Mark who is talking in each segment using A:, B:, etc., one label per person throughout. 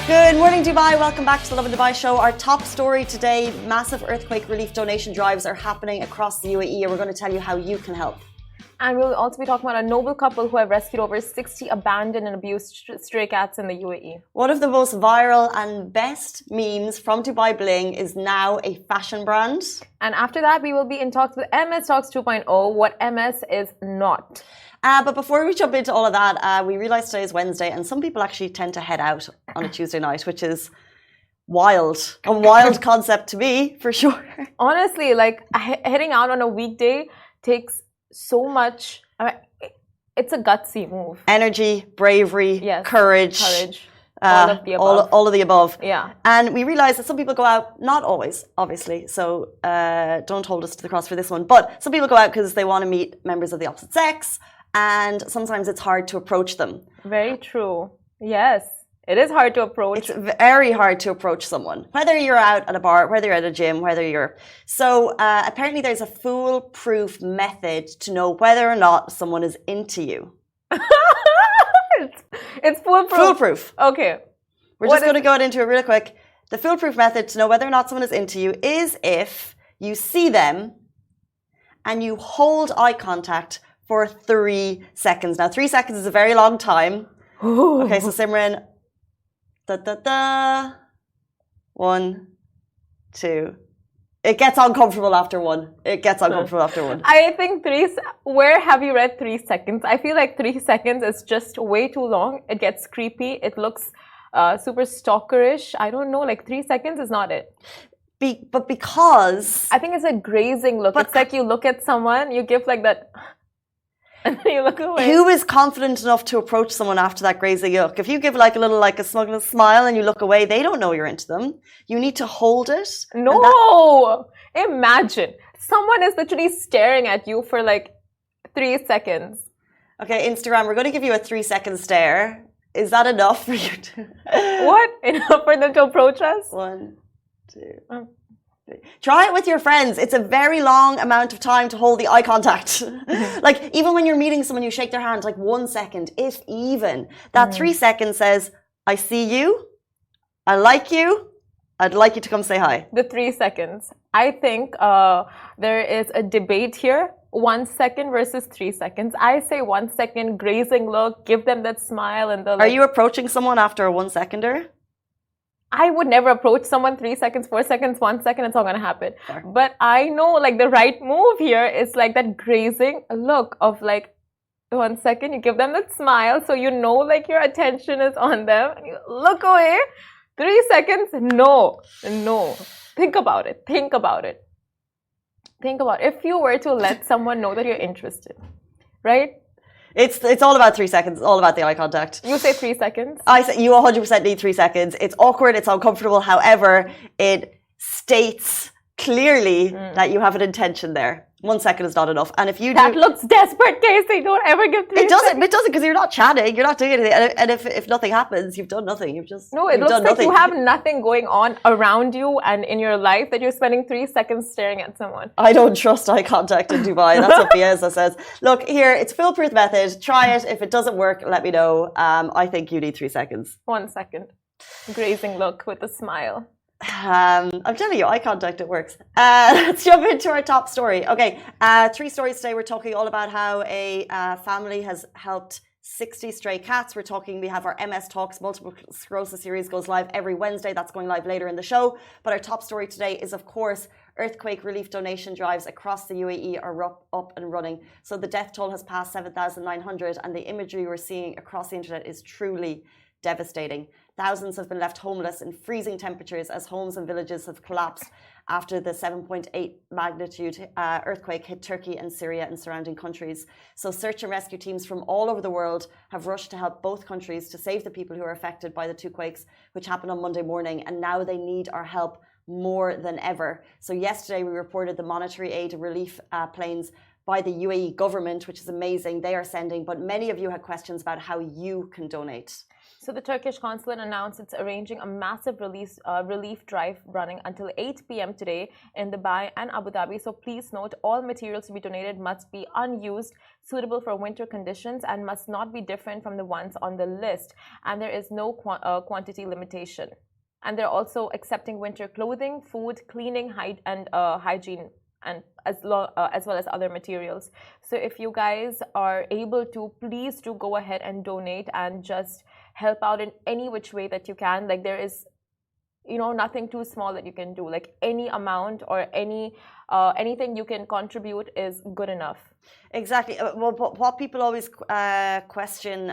A: Good morning, Dubai. Welcome back to the Lovin Dubai show. Our top story today, massive earthquake relief donation drives are happening across the UAE, and we're going to tell you how you can help.
B: And we'll also be talking about a noble couple who have rescued over 60 abandoned and abused stray cats in the UAE.
A: One of the most viral and best memes from Dubai Bling is now a fashion brand.
B: And after that, we will be in talks with MS Talks 2.0, what MS is not.
A: But before we jump into all of that, we realized today is Wednesday, and some people actually tend to head out on a Tuesday night, which is wild. A wild concept to me, for sure.
B: Honestly, like heading out on a weekday takes so much. It's a gutsy move.
A: Energy, bravery,
B: yes,
A: courage.
B: All of the above.
A: All of the above.
B: Yeah.
A: And we realize that some people go out, not always, obviously, so don't hold us to the cross for this one, but some people go out because they want to meet members of the opposite sex, and sometimes it's hard to approach them.
B: Very true. Yes, it is hard to approach.
A: It's very hard to approach someone, whether you're out at a bar, whether you're at a gym, whether you're... So apparently there's a foolproof method to know whether or not someone is into you.
B: It's foolproof.
A: Foolproof.
B: Okay.
A: We're just going to go into it real quick. The foolproof method to know whether or not someone is into you is if you see them and you hold eye contact for 3 seconds. Now, 3 seconds is a very long time.
B: Ooh.
A: Okay, so Simran, 1, 2. It gets uncomfortable after 1. It gets uncomfortable after 1.
B: I think where have you read 3 seconds? I feel like 3 seconds is just way too long. It gets creepy. It looks super stalkerish. I don't know, like 3 seconds is not it.
A: But because...
B: I think it's a grazing look. It's like you look at someone, you give like that... And then you look away.
A: Who is confident enough to approach someone after that crazy look? If you give like a little, like a smug little smile and you look away, they don't know you're into them. You need to hold it.
B: No! Imagine. Someone is literally staring at you for like 3 seconds.
A: Okay, Instagram, we're going to give you a 3-second stare. Is that enough for you to...
B: What? Enough for them to approach us?
A: 1, 2... Try it with your friends. It's a very long amount of time to hold the eye contact. Like, even when you're meeting someone, you shake their hand, like 1 second, if even. That 3 seconds says, I see you, I like you, I'd like you to come say hi.
B: The 3 seconds. I think there is a debate here. 1 second versus 3 seconds. I say 1 second, grazing look, give them that smile and the...
A: Are you approaching someone after a 1 seconder?
B: I would never approach someone 3 seconds, 4 seconds, 1 second. It's not going to happen.
A: Sure.
B: But I know like the right move here is like that grazing look of like 1 second. You give them that smile so you know like your attention is on them. And you look away. 3 seconds. No. Think about it. Think about it. If you were to let someone know that you're interested, right?
A: It's all about 3 seconds. It's all about the eye contact.
B: You say 3 seconds?
A: I say you 100% need 3 seconds. It's awkward. It's uncomfortable. However, it states clearly that you have an intention there. 1 second is not enough. And if you do...
B: That looks desperate, Casey. Don't ever give 3 seconds.
A: It doesn't because you're not chatting. You're not doing anything. And if nothing happens, you've done nothing.
B: No, it looks like you have nothing going on around you and in your life that you're spending 3 seconds staring at someone.
A: I don't trust eye contact in Dubai. That's what Bieza says. Look, here, it's foolproof method. Try it. If it doesn't work, let me know. I think you need 3 seconds.
B: 1 second. Grazing look with a smile.
A: I'm telling you, eye contact, it works. Let's jump into our top story. Okay, 3 stories today. We're talking all about how a family has helped 60 stray cats. We have our MS Talks multiple sclerosis series goes live every Wednesday. That's going live later in the show. But our top story today is, of course, earthquake relief donation drives across the UAE are up and running. So the death toll has passed 7,900, and the imagery we're seeing across the internet is truly devastating. Thousands have been left homeless in freezing temperatures as homes and villages have collapsed after the 7.8 magnitude earthquake hit Turkey and Syria and surrounding countries. So search and rescue teams from all over the world have rushed to help both countries to save the people who are affected by the 2 quakes, which happened on Monday morning. And now they need our help more than ever. So yesterday we reported the monetary aid relief planes by the UAE government, which is amazing. They are sending, but many of you had questions about how you can donate.
B: So the Turkish consulate announced it's arranging a massive relief drive running until 8 p.m. today in Dubai and Abu Dhabi. So please note, all materials to be donated must be unused, suitable for winter conditions, and must not be different from the ones on the list. And there is no quantity limitation. And they're also accepting winter clothing, food, cleaning, hygiene, and as well as other materials. So if you guys are able to, please do go ahead and donate and just help out in any which way that you can. Like, there is, you know, nothing too small that you can do. Like, any amount or anything you can contribute is good enough.
A: Exactly. Well, what people always question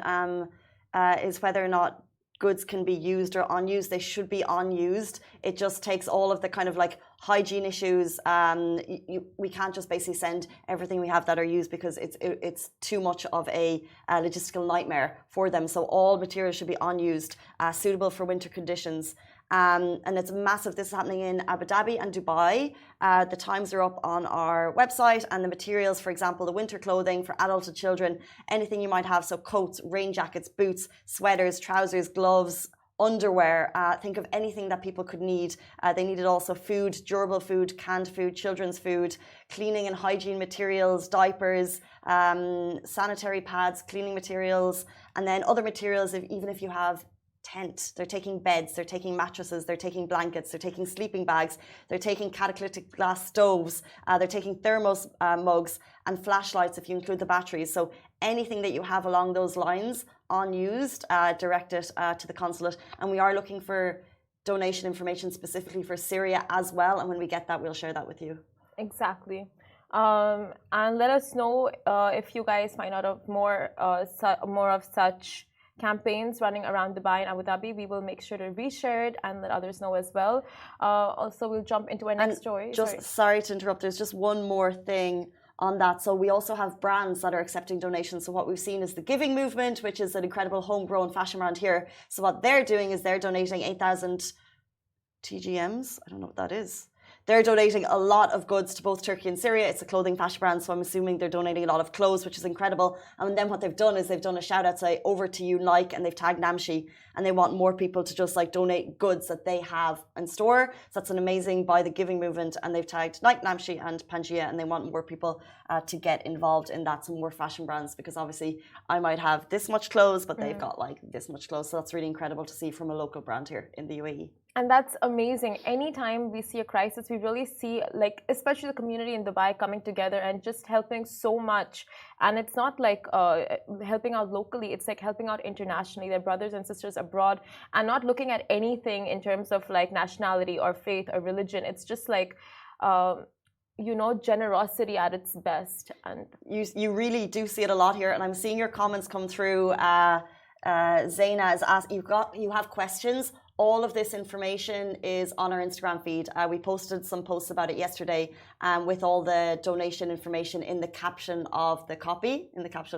A: is whether or not goods can be used or unused. They should be unused. It just takes all of the kind of like hygiene issues. We can't just basically send everything we have that are used, because it's too much of a logistical nightmare for them. So all materials should be unused, suitable for winter conditions. And it's massive. This is happening in Abu Dhabi and Dubai. The times are up on our website, and the materials, for example, the winter clothing for adults and children, anything you might have. So coats, rain jackets, boots, sweaters, trousers, gloves, underwear. Think of anything that people could need. They needed also food, durable food, canned food, children's food, cleaning and hygiene materials, diapers, sanitary pads, cleaning materials, and then other materials. Even if you have tent, they're taking beds, they're taking mattresses, they're taking blankets, they're taking sleeping bags, they're taking catalytic glass stoves, they're taking thermos mugs and flashlights if you include the batteries. So anything that you have along those lines unused, direct it to the consulate. And we are looking for donation information specifically for Syria as well, and when we get that, we'll share that with you.
B: Exactly. And let us know if you guys find out of more of such campaigns running around Dubai and Abu Dhabi. We will make sure to reshare it and let others know as well. Also, we'll jump into our next story.
A: Sorry to interrupt, there's just one more thing on that. So we also have brands that are accepting donations. So what we've seen is the Giving Movement, which is an incredible homegrown fashion brand here. So what they're doing is they're donating 8,000 TGMs. I don't know what that is. They're donating a lot of goods to both Turkey and Syria. It's a clothing fashion brand, so I'm assuming they're donating a lot of clothes, which is incredible. And then what they've done is they've done a shout out, say, over to you, like, and they've tagged Namshi, and they want more people to just like donate goods that they have in store. So that's an amazing by the Giving Movement, and they've tagged Nike, Namshi, and Pangea, and they want more people to get involved in that, some more fashion brands, because obviously I might have this much clothes, but they've got like this much clothes. So that's really incredible to see from a local brand here in the UAE.
B: And that's amazing. Anytime we see a crisis, we really see, like, especially the community in Dubai coming together and just helping so much. And it's not like helping out locally, it's like helping out internationally, their brothers and sisters abroad, and not looking at anything in terms of like nationality or faith or religion. It's just like, you know, generosity at its best. And
A: you really do see it a lot here. And I'm seeing your comments come through. Zaina has asked, you have questions. All of this information is on our Instagram feed. We posted some posts about it yesterday, with all the donation information in the caption of the copy, in the caption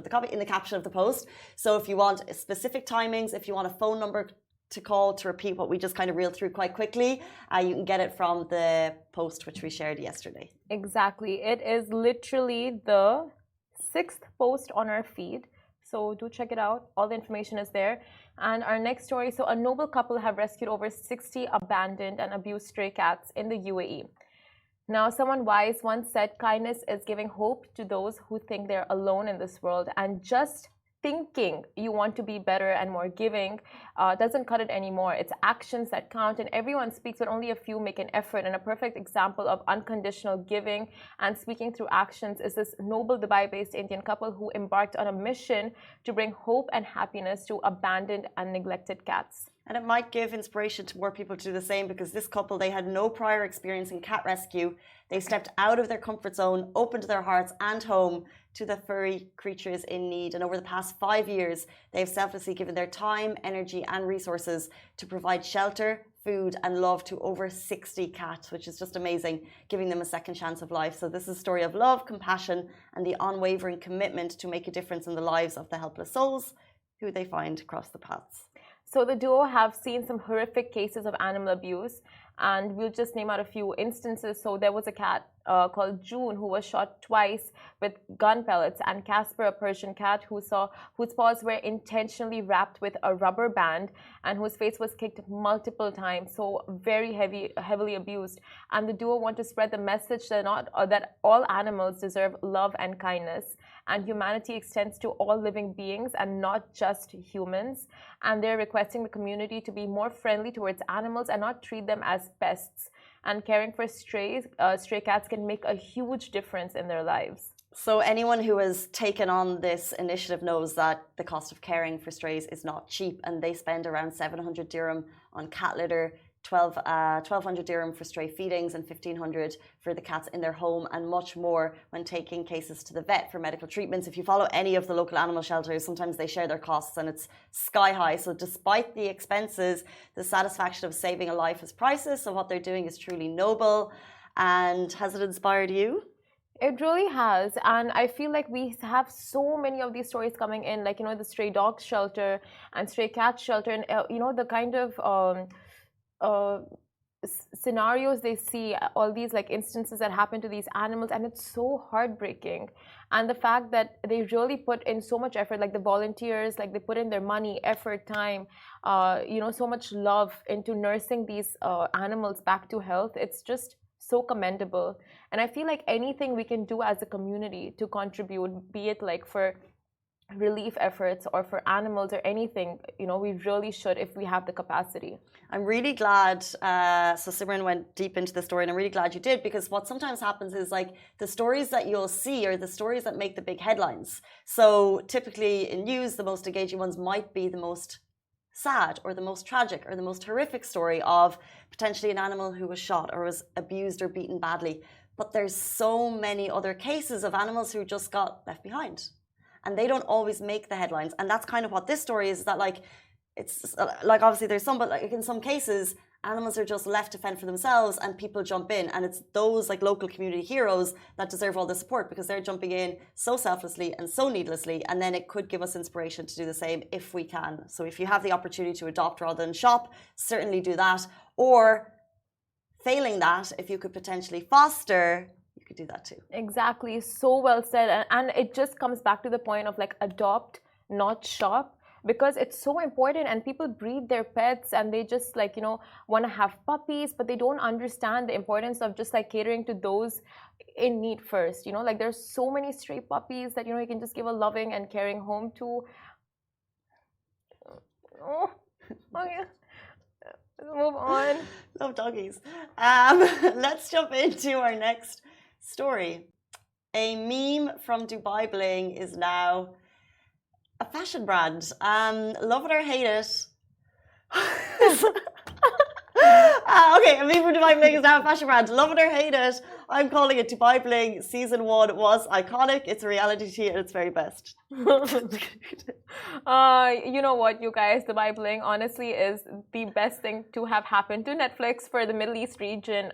A: of the post. So if you want specific timings, if you want a phone number to call to repeat what we just kind of reeled through quite quickly, you can get it from the post which we shared yesterday.
B: Exactly. It is literally the 6th post on our feed. So do check it out. All the information is there. And our next story, so a noble couple have rescued over 60 abandoned and abused stray cats in the UAE. Now, someone wise once said, kindness is giving hope to those who think they're alone in this world. And just thinking you want to be better and more giving doesn't cut it anymore. It's actions that count, and everyone speaks, but only a few make an effort. And a perfect example of unconditional giving and speaking through actions is this noble Dubai-based Indian couple who embarked on a mission to bring hope and happiness to abandoned and neglected cats.
A: And it might give inspiration to more people to do the same, because this couple, they had no prior experience in cat rescue. They stepped out of their comfort zone, opened their hearts and home to the furry creatures in need. And over the past 5 years, they've selflessly given their time, energy and resources to provide shelter, food and love to over 60 cats, which is just amazing, giving them a second chance of life. So this is a story of love, compassion and the unwavering commitment to make a difference in the lives of the helpless souls who they find across the paths.
B: So the duo have seen some horrific cases of animal abuse, And we'll just name out a few instances. So there was a cat called June who was shot twice with gun pellets, and Casper, a Persian cat whose paws were intentionally wrapped with a rubber band and whose face was kicked multiple times. So very heavily abused. And the duo want to spread the message that all animals deserve love and kindness, and humanity extends to all living beings and not just humans. And they're requesting the community to be more friendly towards animals and not treat them as pests. And caring for stray cats can make a huge difference in their lives.
A: So anyone who has taken on this initiative knows that the cost of caring for strays is not cheap, and they spend around 700 dirham on cat litter, 1,200 dirham for stray feedings, and 1,500 for the cats in their home, and much more when taking cases to the vet for medical treatments. If you follow any of the local animal shelters, sometimes they share their costs and it's sky high. So despite the expenses, the satisfaction of saving a life is priceless. So what they're doing is truly noble. And has it inspired you?
B: It really has. And I feel like we have so many of these stories coming in, like, the stray dog shelter and stray cat shelter, and, the kind of scenarios they see, all these like instances that happen to these animals, and it's so heartbreaking. And the fact that they really put in so much effort, like the volunteers, like they put in their money, effort, time, so much love into nursing these animals back to health. It's just so commendable. And I feel like anything we can do as a community to contribute, be it like for relief efforts or for animals or anything, we really should if we have the capacity.
A: I'm really glad, so Simran went deep into the story, and I'm really glad you did, because what sometimes happens is like the stories that you'll see are the stories that make the big headlines. So typically in news, the most engaging ones might be the most sad or the most tragic or the most horrific story of potentially an animal who was shot or was abused or beaten badly. But there's so many other cases of animals who just got left behind, and they don't always make the headlines. And that's kind of what this story is, that like, it's like, obviously there's some, but like in some cases, animals are just left to fend for themselves and people jump in. And it's those like local community heroes that deserve all the support, because they're jumping in so selflessly and so needlessly. And then it could give us inspiration to do the same if we can. So if you have the opportunity to adopt rather than shop, certainly do that. Or failing that, if you could potentially foster, you could do that too.
B: Exactly. So well said. And it just comes back to the point of like adopt, not shop, because it's so important. And people breed their pets and they just like, want to have puppies, but they don't understand the importance of just like catering to those in need first. Like there's so many stray puppies that, you can just give a loving and caring home to. Oh yeah. Let's move on.
A: Love doggies. Let's jump into our next story. A meme from Dubai Bling is now a fashion brand. Love it or hate it. Okay, a meme from Dubai Bling is now a fashion brand. Love it or hate it. I'm calling it Dubai Bling. Season 1 was iconic. It's a reality TV at its very best.
B: You know what, you guys? Dubai Bling honestly is the best thing to have happened to Netflix for the Middle East region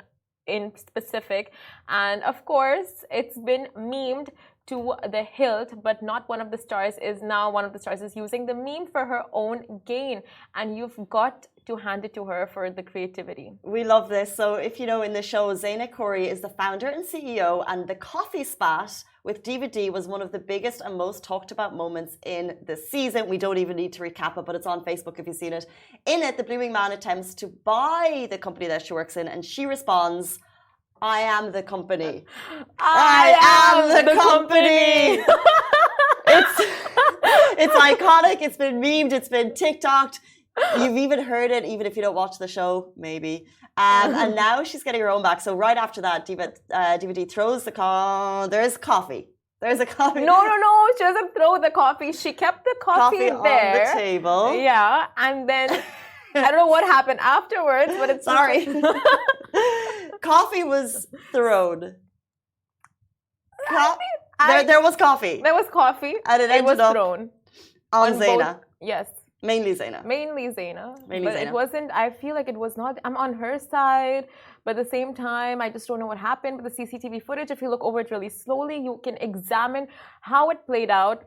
B: in specific. And of course, it's been memed to the hilt, but not one of the stars is using the meme for her own gain. And you've got to hand it to her for the creativity.
A: We love this. So if you know, in the show, Zaina Khoury is the founder and CEO, and the coffee spat with DVD was one of the biggest and most talked about moments in the season. We don't even need to recap it, but it's on Facebook if you've seen it. In it, the blooming man attempts to buy the company that she works in, and she responds, I am the company. I am the company. It's iconic. It's been memed. It's been TikToked. You've even heard it, even if you don't watch the show, maybe. And now she's getting her own back. So right after that, DVD throws the there's coffee. There's a coffee.
B: No. She doesn't throw the coffee. She kept the coffee there.
A: On the table.
B: Yeah. And then I don't know what happened afterwards, but it's
A: sorry. Coffee was thrown. There was coffee.
B: There was coffee.
A: And it was
B: thrown.
A: On Zaina.
B: Yes.
A: Mainly Zaina.
B: But it wasn't, I feel like it was not, I'm on her side, but at the same time, I just don't know what happened. But the CCTV footage, if you look over it really slowly, you can examine how it played out,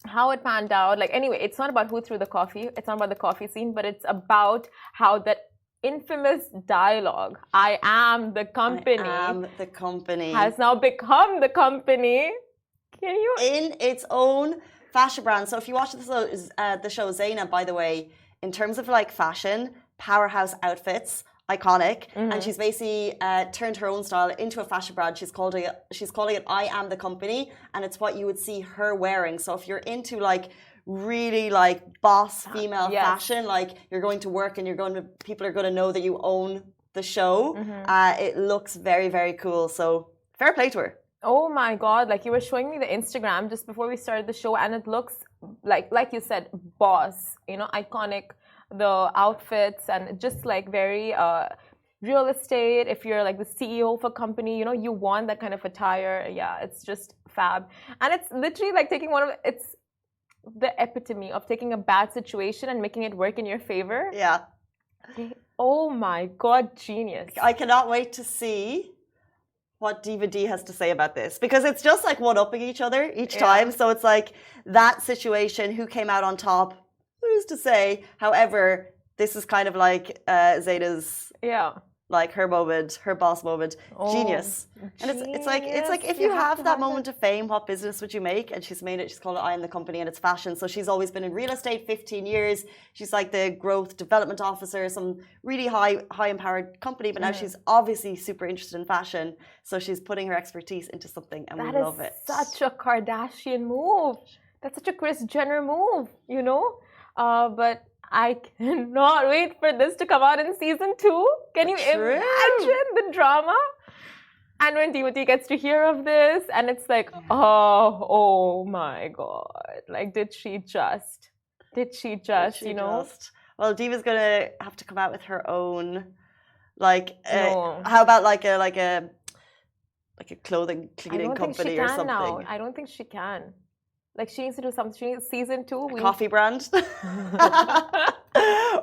B: how it panned out. Like, anyway, it's not about who threw the coffee. It's not about the coffee scene, but it's about how that infamous dialogue, I am the company,
A: I am the company,
B: has now become the company. Can you?
A: In its own fashion brand. So if you watch the show Zaina, by the way, in terms of like fashion, powerhouse outfits, iconic, and she's basically turned her own style into a fashion brand. She's calling it I Am the Company, and it's what you would see her wearing. So if you're into like really like boss female fashion, like you're going to work and people are going to know that you own the show. It looks very, very cool. So fair play to her.
B: Oh my God, like you were showing me the Instagram just before we started the show, and it looks like you said, boss, iconic, the outfits, and just like very real estate. If you're like the CEO of a company, you want that kind of attire. Yeah, it's just fab. And it's literally like it's the epitome of taking a bad situation and making it work in your favor.
A: Yeah.
B: Oh my God, genius.
A: I cannot wait to see what Diva D has to say about this, because it's just like one-upping each other each time. So it's like that situation, who came out on top, who's to say? However, this is kind of like Zayda's, like her moment, her boss moment. Genius. And it's like if you have that moment of fame, what business would you make? And she's made it. She's called it I Am the Company, and it's fashion. So she's always been in real estate, 15 years. She's like the growth development officer, some really high empowered company. But now she's obviously super interested in fashion. So she's putting her expertise into something, and we love it.
B: That is such a Kardashian move. That's such a Kris Jenner move, But I cannot wait for this to come out in season 2. Can you imagine the drama? And when DOT gets to hear of this, and it's like, oh my God. Like, did she just,
A: Well, Diva's going to have to come out with her own, like, how about like a clothing cleaning company or something?
B: I don't think she can. Like, she needs to do something. She needs season 2.
A: A coffee brand?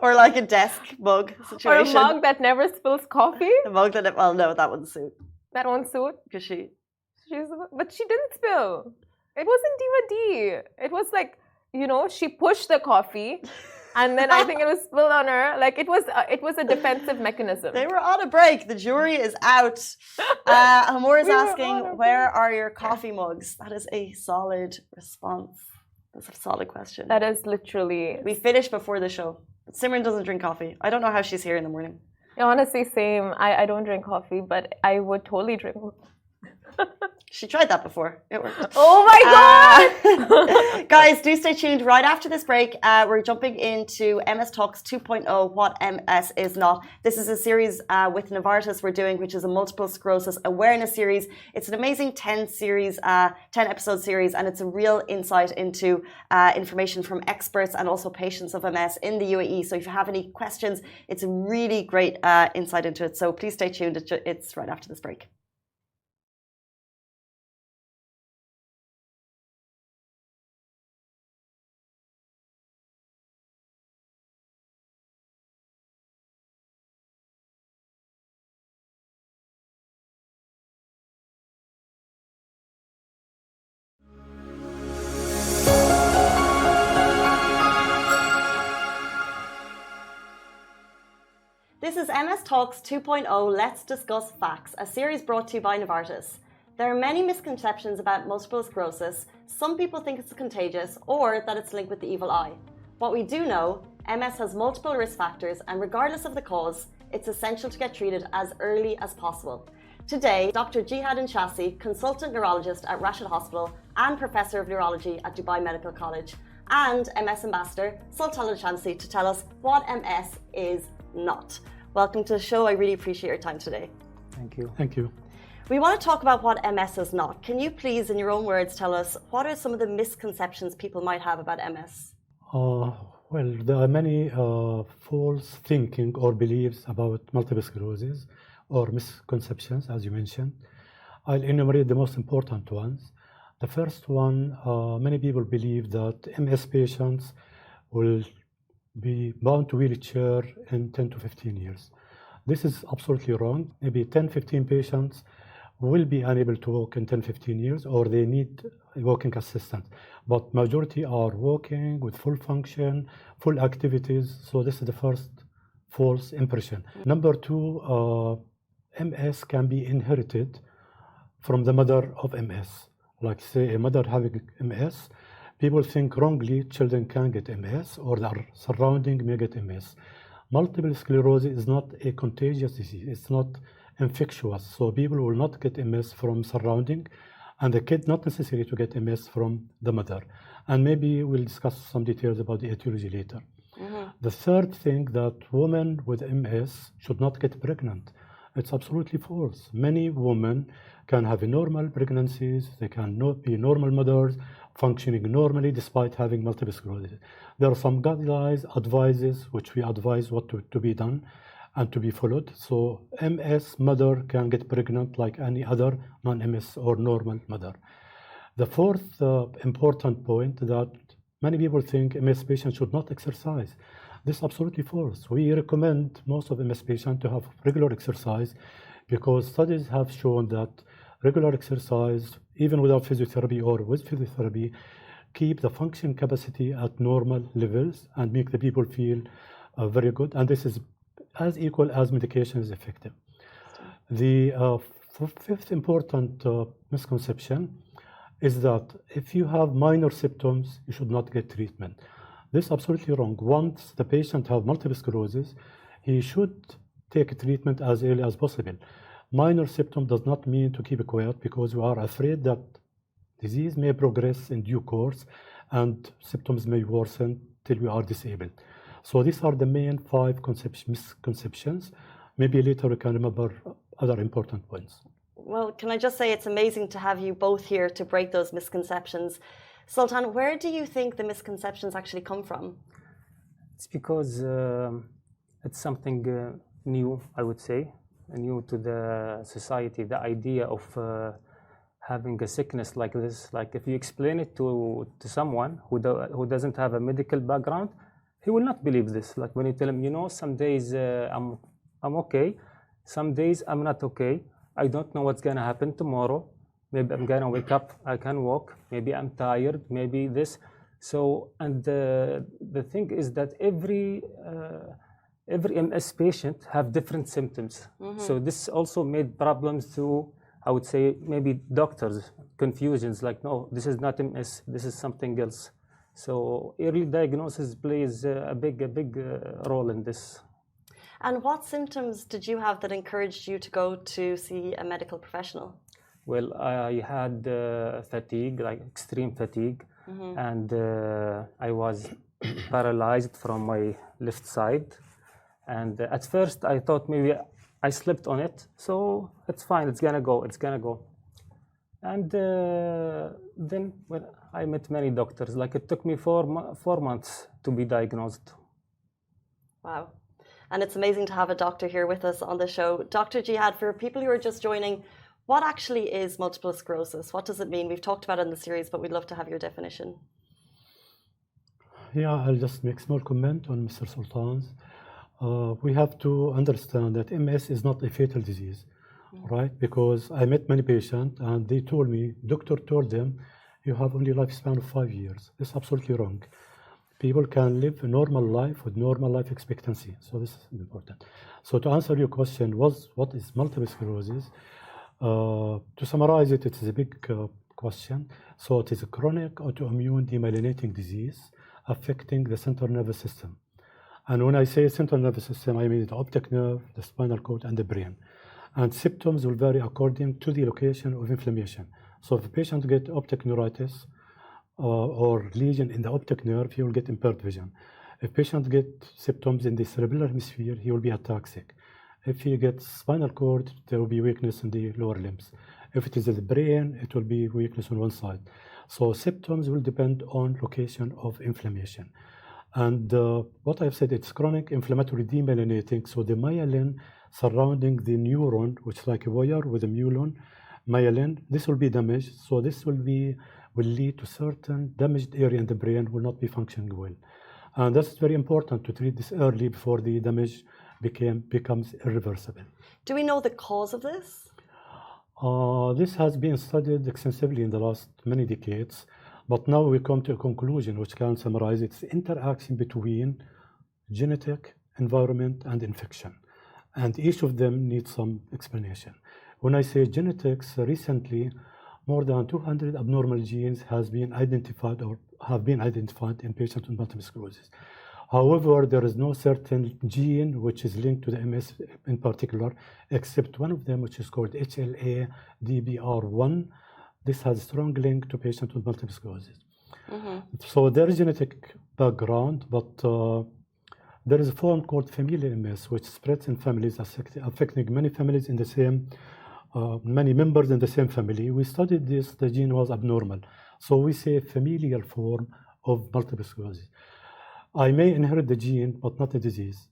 A: Or like a desk mug situation.
B: Or a mug that never spills coffee.
A: A mug that, well, no, that wouldn't suit.
B: That won't suit?
A: Because
B: but she didn't spill. It wasn't Diva D. It was like, she pushed the coffee. And then I think it was spilled on her. Like, it was a defensive mechanism.
A: They were on a break. The jury is out. Hamor is asking, where are your coffee mugs? That is a solid response. That's a solid question.
B: That is literally...
A: We finished before the show. Simran doesn't drink coffee. I don't know how she's here in the morning.
B: Honestly, same. I don't drink coffee, but I would totally drink.
A: She tried that before. It worked.
B: Oh my God!
A: Guys, do stay tuned. Right after this break, we're jumping into MS Talks 2.0, What MS Is Not. This is a series with Novartis we're doing, which is a multiple sclerosis awareness series. It's an amazing 10-episode series, and it's a real insight into information from experts and also patients of MS in the UAE. So if you have any questions, it's a really great insight into it. So please stay tuned. It's right after this break. This is MS Talks 2.0, Let's Discuss Facts, a series brought to you by Novartis. There are many misconceptions about multiple sclerosis. Some people think it's contagious or that it's linked with the evil eye. What we do know, MS has multiple risk factors, and regardless of the cause, it's essential to get treated as early as possible. Today, Dr. Jihad Inchasi, consultant neurologist at Rashid Hospital and professor of neurology at Dubai Medical College, and MS ambassador Sultan Al-Shamsi to tell us what MS is not. Welcome to the show. I really appreciate your time today.
C: Thank you. Thank you.
A: We want to talk about what MS is not. Can you please, in your own words, tell us what are some of the misconceptions people might have about MS?
C: Well, there are many false thinking or beliefs about multiple sclerosis or misconceptions, as you mentioned. I'll enumerate the most important ones. The first one, many people believe that MS patients will be bound to wheelchair in 10 to 15 years. This is absolutely wrong. Maybe 10-15 patients will be unable to walk in 10-15 years, or they need walking assistance. But majority are walking with full function, full activities. So this is the first false impression. Number two, MS can be inherited from the mother of MS. Like say a mother having MS, people think wrongly children can get MS or their surrounding may get MS. Multiple sclerosis is not a contagious disease, it's not infectious. So people will not get MS from surrounding, and the kid not necessary to get MS from the mother. And maybe we'll discuss some details about the etiology later. The third thing that women with MS should not get pregnant. It's absolutely false. Many women can have normal pregnancies, they can not be normal mothers, functioning normally despite having multiple sclerosis. There are some guidelines, advices, which we advise what to be done and to be followed. So MS mother can get pregnant like any other non-MS or normal mother. The fourth important point that many people think MS patients should not exercise. This is absolutely false. We recommend most of MS patients to have regular exercise because studies have shown that regular exercise, even without physiotherapy or with physiotherapy, keep the function capacity at normal levels and make the people feel very good. And this is as equal as medication is effective. The fifth important misconception is that if you have minor symptoms, you should not get treatment. This is absolutely wrong. Once the patient has multiple sclerosis, he should take treatment as early as possible. Minor symptom does not mean to keep quiet because we are afraid that disease may progress in due course and symptoms may worsen till we are disabled. So these are the main 5 misconceptions. Maybe later we can remember other important points.
A: Well, can I just say it's amazing to have you both here to break those misconceptions. Sultan, where do you think the misconceptions actually come from?
D: It's because it's something new, I would say, new to the society. The idea of having a sickness like this, like if you explain it to someone who doesn't have a medical background, he will not believe this. Like when you tell him, you know, some days I'm okay, some days I'm not okay. I don't know what's gonna happen tomorrow. Maybe I'm gonna wake up, I can walk, maybe I'm tired, maybe this. So, and the thing is that every MS patient have different symptoms. So this also made problems to, I would say, maybe doctors, confusions, like, no, this is not MS, this is something else. So early diagnosis plays a big role in this.
A: And what symptoms did you have that encouraged you to go to see a medical professional?
D: Well, I had fatigue, like extreme fatigue, and I was paralyzed from my left side. And at first I thought maybe I slipped on it, so it's fine, it's gonna go. And then when I met many doctors, like it took me 4 months to be diagnosed.
A: Wow. And it's amazing to have a doctor here with us on the show. Dr. Jihad, for people who are just joining, what actually is multiple sclerosis? What does it mean? We've talked about it in the series, but we'd love to have your definition.
C: Yeah, I'll just make a small comment on Mr. Sultan's. We have to understand that MS is not a fatal disease, right? Because I met many patients and they told me, doctor told them, you have only lifespan of 5 years. This is absolutely wrong. People can live a normal life with normal life expectancy. So this is important. So to answer your question, what is multiple sclerosis? To summarize it, it is a big question. So it is a chronic autoimmune demyelinating disease affecting the central nervous system. And when I say central nervous system, I mean the optic nerve, the spinal cord, and the brain. And symptoms will vary according to the location of inflammation. So if a patient gets optic neuritis or lesion in the optic nerve, he will get impaired vision. If patient gets symptoms in the cerebellar hemisphere, he will be ataxic. If he gets spinal cord, there will be weakness in the lower limbs. If it is in the brain, it will be weakness on one side. So symptoms will depend on location of inflammation. And what I've said, it's chronic inflammatory demyelinating. So the myelin surrounding the neuron, which is like a wire with a myelin, this will be damaged. So this will lead to certain damaged area in the brain will not be functioning well. And that's very important to treat this early before the damage becomes irreversible.
A: Do we know the cause of this?
C: This has been studied extensively in the last many decades, but now we come to a conclusion which can summarize its interaction between genetic, environment, and infection. And each of them needs some explanation. When I say genetics, recently, more than 200 abnormal genes has been identified or have been identified in patients with multiple sclerosis. However, there is no certain gene which is linked to the MS in particular, except one of them, which is called HLA-DBR1. This has a strong link to patients with multiple sclerosis. So there is genetic background, but there is a form called familial MS, which spreads in families, affecting many families in the same, many members in the same family. We studied this, the gene was abnormal. So we say familial form of multiple sclerosis. I may inherit the gene, but not the disease.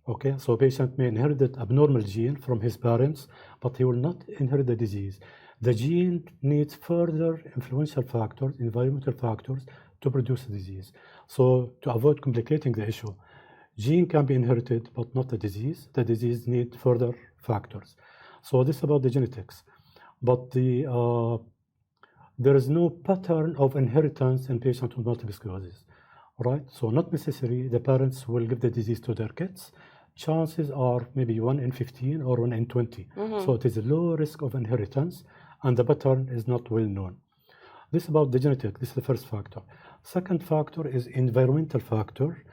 C: Okay, so a patient may inherit the abnormal gene from his parents, but he will not inherit the disease. The gene needs further influential factors, environmental factors, to produce the disease. So to avoid complicating the issue, gene can be inherited, but not the disease. The disease needs further factors. So this is about the genetics. But there is no pattern of inheritance in patients with multiple sclerosis, right? So not necessarily the parents will give the disease to their kids. Chances are maybe 1 in 15 or 1 in 20. So it is a low risk of inheritance, and the pattern is not well known. This is about the genetic. This is the first factor. Second factor is environmental factor.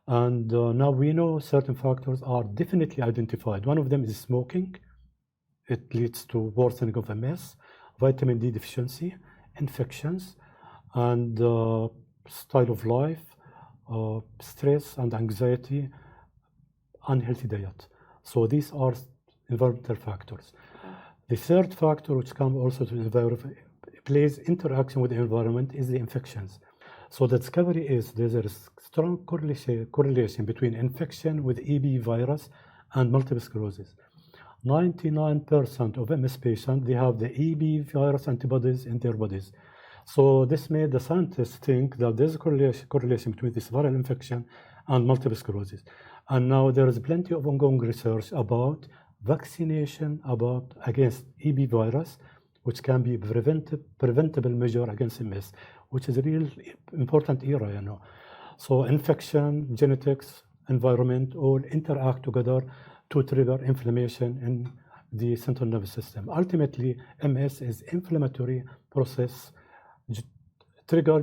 C: And now we know certain factors are definitely identified. One of them is smoking. It leads to worsening of MS, vitamin D deficiency, infections, and style of life, stress and anxiety, unhealthy diet. So these are environmental factors. The third factor, which comes also to the environment, plays interaction with the environment, is the infections. So the discovery is there's a strong correlation between infection with EB virus and multiple sclerosis. 99% of MS patients, they have the EB virus antibodies in their bodies. So this made the scientists think that there's a correlation between this viral infection and multiple sclerosis. And now there is plenty of ongoing research about vaccination against EB virus, which can be preventable measure against MS, which is a real important era, you know. So infection, genetics, environment all interact together to trigger inflammation in the central nervous system. Ultimately, MS is inflammatory process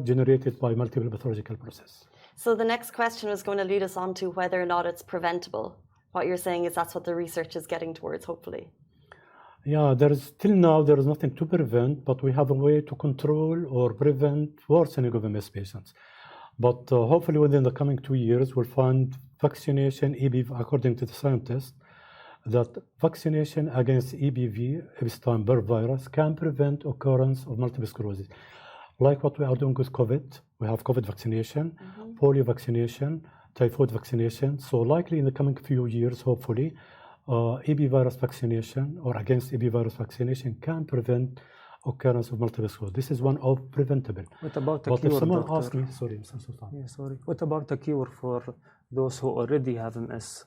C: generated by multiple pathological process.
A: So the next question is going to lead us on to whether or not it's preventable. What you're saying is that's what the research is getting towards, hopefully.
C: Yeah, till now there is nothing to prevent, but we have a way to control or prevent worsening of MS patients. But hopefully within the coming 2 years, we'll find vaccination, according to the scientists, that vaccination against EBV, Epstein-Barr virus, can prevent occurrence of multiple sclerosis. Like what we are doing with COVID, we have COVID vaccination, polio vaccination, typhoid vaccination. So likely in the coming few years, hopefully, EB virus vaccination or against EB virus vaccination can prevent occurrence of multiple sclerosis. This is one of preventable.
D: What about the
C: But
D: cure,
C: if someone
D: doctor?
C: asks me, sorry, I'm so sorry.
D: Yeah, sorry. What about the cure for those who already have MS?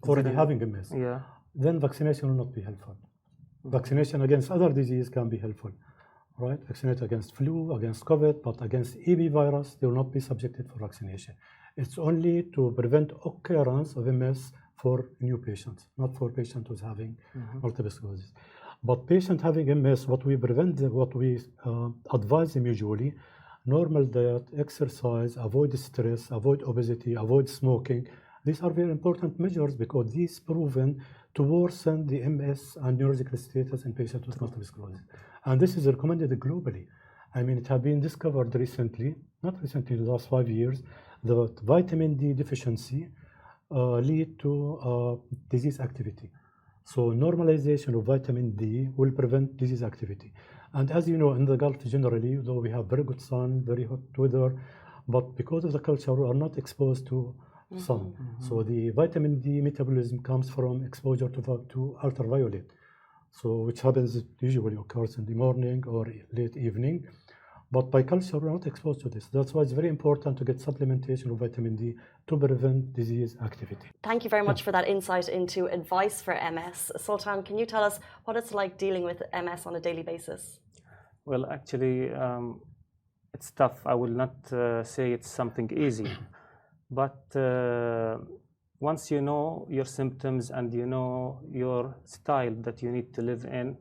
C: Already having MS,
D: Yeah.
C: then vaccination will not be helpful. Vaccination against other disease can be helpful, right? Vaccinate against flu, against COVID, but against EB virus, they will not be subjected for vaccination. It's only to prevent occurrence of MS for new patients, not for patients who's having multiple sclerosis. But patient having MS, what we advise them usually, normal diet, exercise, avoid stress, avoid obesity, avoid smoking. These are very important measures because these proven to worsen the MS and neurological status in patients with multiple sclerosis. And this is recommended globally. I mean, it has been discovered recently, not recently, in the last 5 years, that vitamin D deficiency lead to disease activity. So normalization of vitamin D will prevent disease activity. And as you know, in the Gulf generally, though we have very good sun, very hot weather, but because of the culture, we are not exposed to sun. So the vitamin D metabolism comes from exposure to ultraviolet. So which happens usually occurs in the morning or late evening. But by culture, we're not exposed to this. That's why it's very important to get supplementation of vitamin D to prevent disease activity.
A: Thank you very much for that insight into advice for MS. Sultan, can you tell us what it's like dealing with MS on a daily basis?
D: Well, actually, it's tough. I will not say it's something easy. But once you know your symptoms and you know your style that you need to live in,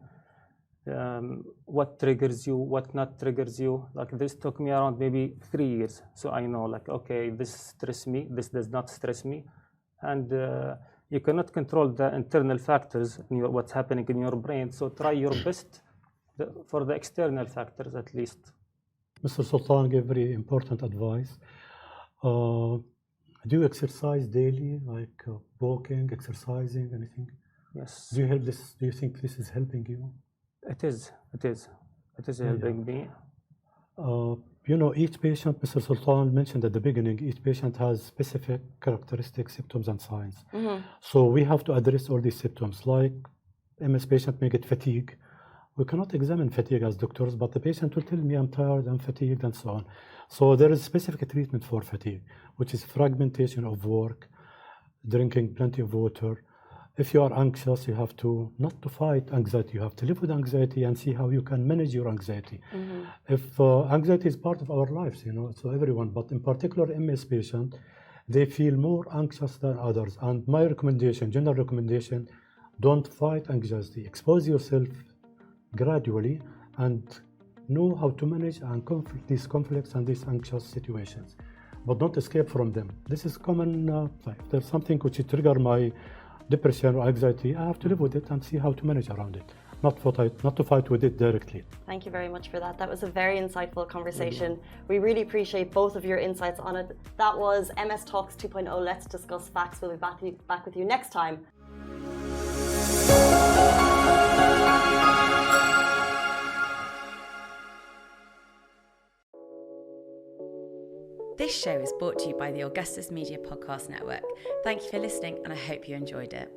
D: what triggers you, what not triggers you. Like this took me around maybe 3 years. So I know like, okay, this stress me, this does not stress me. And you cannot control the internal factors in what's happening in your brain. So try your best for the external factors at least.
C: Mr. Sultan gave very important advice. Do you exercise daily, like walking, exercising, anything?
D: Yes.
C: Do you think this is helping you?
D: It is helping me.
C: You know, each patient, Mr. Sultan mentioned at the beginning, each patient has specific characteristics, symptoms, and signs. So we have to address all these symptoms. Like MS patient may get fatigue. We cannot examine fatigue as doctors, but the patient will tell me, I'm tired, I'm fatigued, and so on. So there is specific treatment for fatigue, which is fragmentation of work, drinking plenty of water. If you are anxious, you have to not to fight anxiety. You have to live with anxiety and see how you can manage your anxiety. If anxiety is part of our lives, you know, so everyone, but in particular MS patient, they feel more anxious than others. And my recommendation, general recommendation, don't fight anxiety. Expose yourself gradually and know how to manage and these conflicts and these anxious situations, but don't escape from them. This is common. If there's something which trigger my depression or anxiety, I have to live with it and see how to manage around it, not to fight with it directly.
A: Thank you very much for that. That was a very insightful conversation. We really appreciate both of your insights on it. That was MS Talks 2.0. Let's discuss facts. We'll be back with you next time.
E: This show is brought to you by the Augustus Media Podcast Network. Thank you for listening, and I hope you enjoyed it.